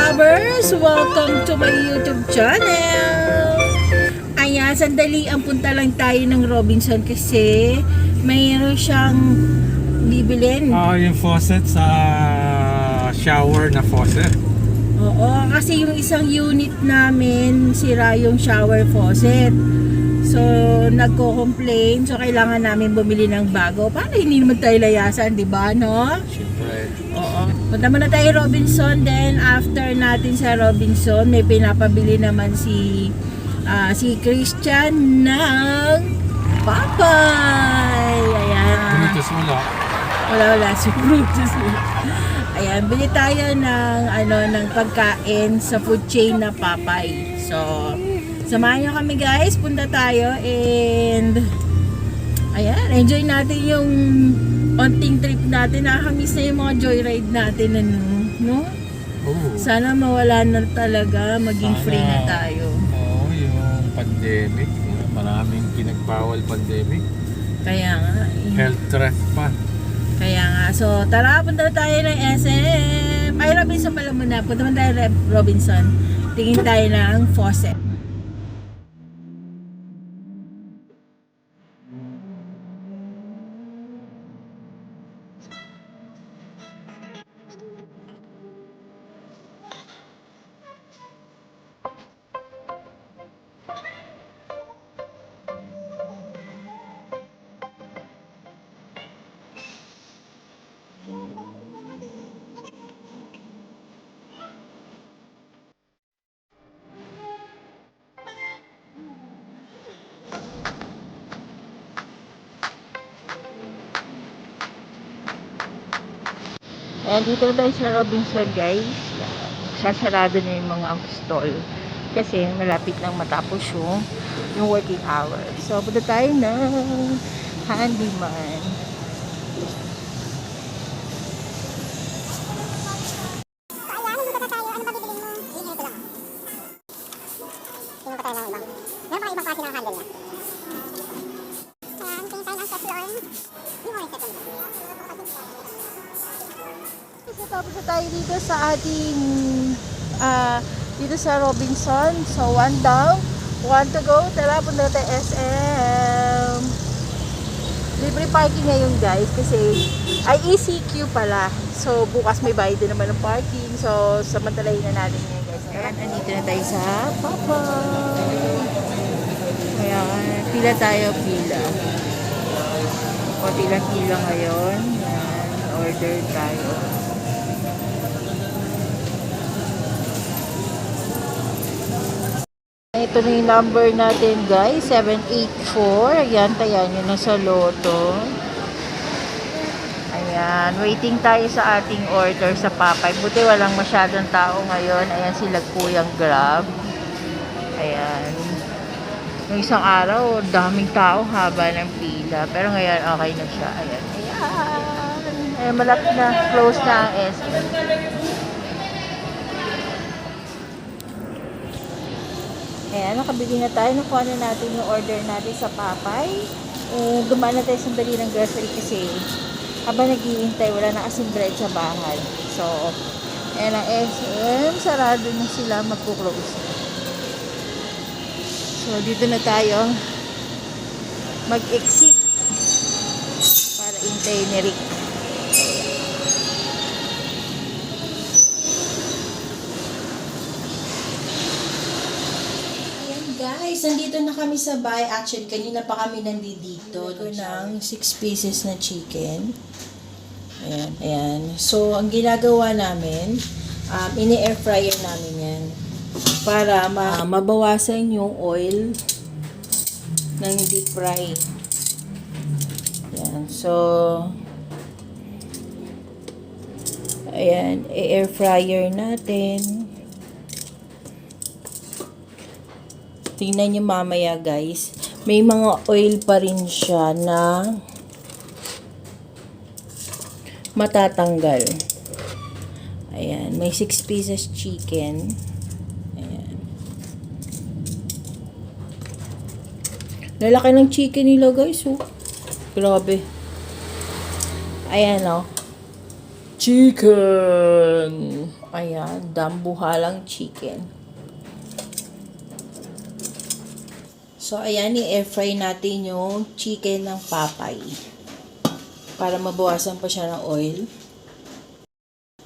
lovers! Welcome to my YouTube channel! Ayan, sandali ang punta lang tayo ng Robinson kasi mayroon siyang bibilin. Yung faucet sa shower na faucet. Oo, kasi yung isang unit namin sira yung shower faucet. So, nagko-complain. So, kailangan namin bumili ng bago para hindi naman tayo layasan, di ba, no? Siyempre. Oo. Punta muna tayo Robinson. Then, after natin sa Robinson, may pinapabili naman si Christian ng papay. Ayan. Brutus wala. Wala. Si Brutus. Ayan. Bili tayo ng pagkain sa food chain na papay. So, samahan nyo kami guys. Punta tayo and ayan. Enjoy natin yung onting trip natin. Nakakamiss na yung mga joyride natin. No? Oh. Sana mawala na talaga. Maging Sana. free na tayo. Yung pandemic. Maraming pinagbawal pandemic. Kaya nga. Health threat pa. Kaya nga. So, tara, punta na tayo ng SM. Ay, Robinson pala muna. Punta na tayo Robinson. Tingin tayo ng faucet. And dito na tayo sa Robinson guys. Sasarado na yung mga stall. Kasi malapit lang matapos yung working hours. So, punta tayo ng handyman. So, tapos na tayo dito sa ating dito sa Robinson. So, one down, one to go. Tara, punta tayo SM. Libre parking ngayon guys kasi ay ECQ pala. So, bukas may bayad din naman ng parking. So, samantalahin na natin ngayon guys. Ayan, andito na tayo sa Papa. Ayan, pila tayo, pila. Konti lang pila ngayon. Ayan, order tayo. Ito na yung number natin guys, 784. Ayan, tayan yun nasa Lotto. Ayan, waiting tayo sa ating order sa Papay. Buti walang masyadong tao ngayon. Ayan sila Kuyang Grab. Ayan. Yung isang araw, daming tao, haba ng pila. Pero ngayon, okay na siya. Ayan. Ayan, malapit na. Close na ang SM. Ayan, nakabili na tayo. Nakuha na natin yung order natin sa Papay. Dumaan na tayo sandali ng grocery kasi habang naghihintay, wala na kasing bread sa bahay. So, ayan ang SM. Sarado na sila, magkuklose. So, dito na tayo mag-exit para hintayin ni Rick. Guys, nandito na kami sa bahay. Actually, kanina pa kami nandito. Ito ng 6 pieces na chicken. Ayan, ayan. So, ang ginagawa namin, ini-air fryer namin yan. Para mabawasan yung oil ng deep fry. Ayan. So, ayan, air fryer natin. Tingnan nyo mamaya guys. May mga oil pa rin siya na matatanggal. Ayan. May 6 pieces chicken. Ayan. Lalaki ng chicken nila guys. Oh. Grabe. Ayan oh. chicken. Ayan, dambuhalang chicken. So, ayan, i-air fry natin yung chicken ng Papay. Para mabawasan pa siya ng oil.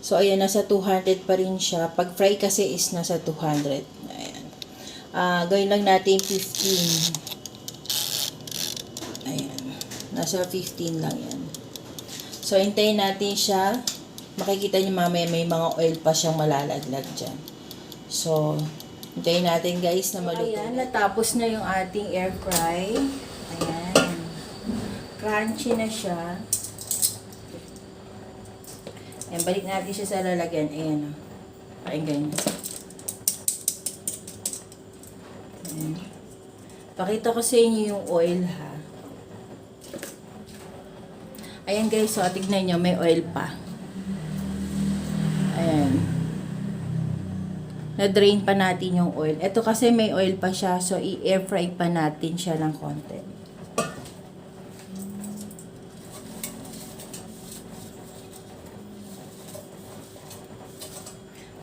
So, ayan, nasa 200 pa rin siya. Pag fry kasi is nasa 200. Ayan. Gawin lang natin 15. Ayan. Nasa 15 lang yan. So, hintayin natin siya. Makikita niyo mamaya may mga oil pa siyang malalaglag dyan. So, hintayin natin guys na maluto. Ayan, natapos na yung ating air fry. Ayan. Crunchy na siya. Ayan, balik natin siya sa lalagyan. Ayan o. Ayan, ganyan. Ayan. Pakita ko sa inyo yung oil ha. Ayan guys, so tignan nyo, may oil pa. Ayan. Na-drain pa natin yung oil. Ito kasi may oil pa siya, so i-air fry pa natin siya ng konti.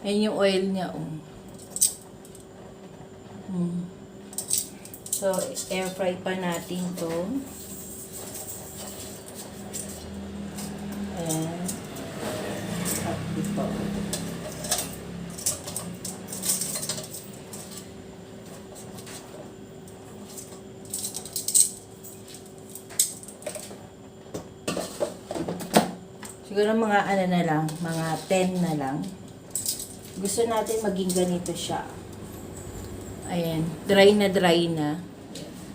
Ayan yung oil niya. So, air fry pa natin to. Ayan. At ito. Siguro mga ano na lang, mga 10 na lang. Gusto natin maging ganito siya. Ayan, dry na.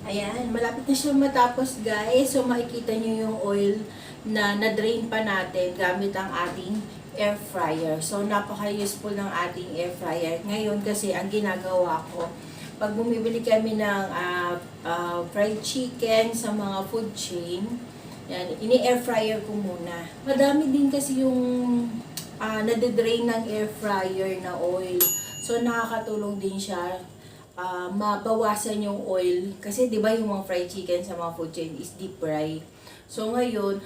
Ayan, malapit na siya matapos guys. So makikita nyo yung oil na na-drain pa natin gamit ang ating air fryer. So napaka-useful ng ating air fryer. Ngayon kasi ang ginagawa ko, pag bumibili kami ng fried chicken sa mga food chain, yan, ini-air fryer ko muna. Madami din kasi yung nade-drain ng air fryer na oil. So nakakatulong din siya mabawasan yung oil. Kasi 'di ba yung mga fried chicken sa mga food chain is deep fry. So ngayon,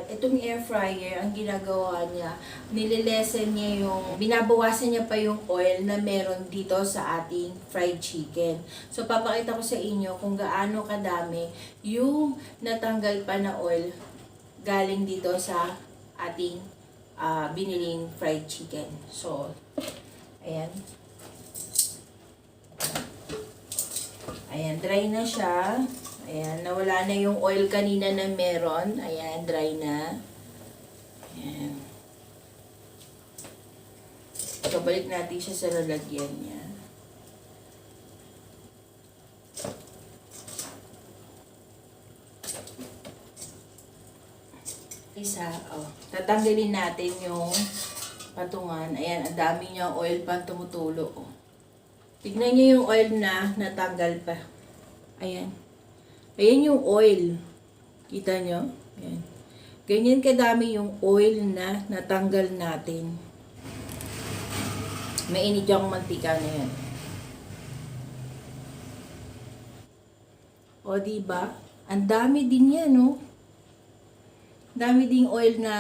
itong air fryer, ang ginagawa niya, nililesen niya yung, binabawasan niya pa yung oil na meron dito sa ating fried chicken. So papakita ko sa inyo kung gaano kadami yung natanggal pa na oil galing dito sa ating biniling fried chicken. So, ayan. Ayan, dry na siya. Ayan, nawala na yung oil kanina na meron. Ayan, dry na. Ayan. So, balik natin siya sa lalagyan niya. Isa, tatanggalin natin yung patungan. Ayan, ang dami niya oil pa tumutulo. Tignan niyo yung oil na natanggal pa. Ayan. Ayan yung oil. Kita nyo? Ayan. Ganyan kadami yung oil na natanggal natin. Mainit yung mantika na yan. O, diba? Ang dami din yan, no? Dami ding oil na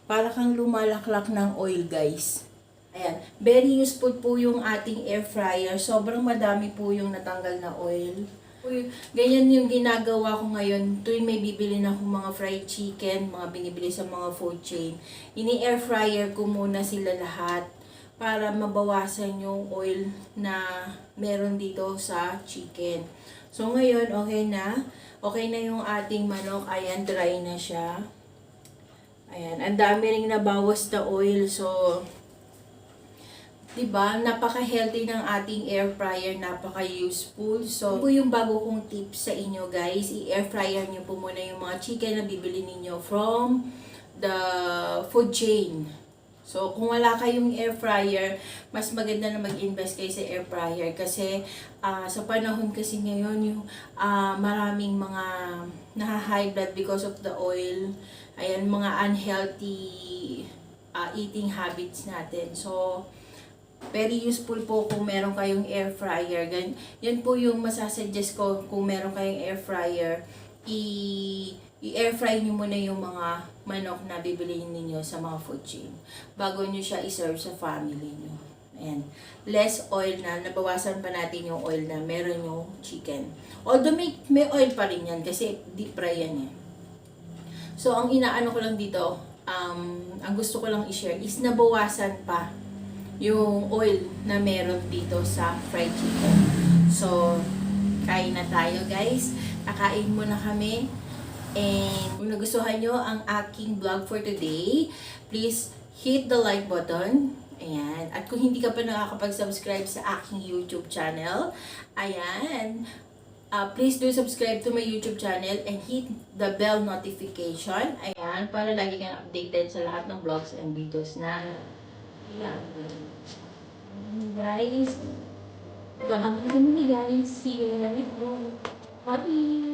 para kang lumalaklak ng oil, guys. Ayan. Very useful po yung ating air fryer. Sobrang madami po yung natanggal na oil. Ganyan yung ginagawa ko ngayon. Tuwing may bibili na akong mga fried chicken, mga binibili sa mga food chain, ini-air fryer ko muna sila lahat para mabawasan yung oil na meron dito sa chicken. So ngayon, okay na. Okay na yung ating manok. Ayan, dry na siya. Ayan, ang dami ring nabawas na oil. So, diba, napaka-healthy ng ating air fryer, napaka-useful. So, po yung bago kong tips sa inyo guys, i-air fryer nyo po muna yung mga chicken na bibili ninyo from the food chain. So, kung wala kayong air fryer, mas maganda na mag-invest kayo sa air fryer kasi sa panahon kasi ngayon yung maraming mga naha-high blood because of the oil. Ayan, mga unhealthy eating habits natin. So, very useful po kung meron kayong air fryer. Yan po yung masasuggest ko kung meron kayong air fryer. I-air fry nyo muna yung mga manok na bibilihin ninyo sa mga food chain bago nyo siya iserve sa family nyo. Ayan. Less oil na, nabawasan pa natin yung oil na meron yung chicken. Although may oil pa rin yan kasi deep fry yan eh. So, ang inaano ko lang dito, ang gusto ko lang i-share is nabawasan pa yung oil na meron dito sa fried chicken. So, kain na tayo guys. Kakain muna kami. And kung nagustuhan nyo ang aking vlog for today, please hit the like button. Ayan. At kung hindi ka pa nakakapag-subscribe sa aking YouTube channel, ayan, please do subscribe to my YouTube channel and hit the bell notification. Ayan, para lagi kang updated sa lahat ng vlogs and videos na guys. See you in the next vlog. Bye!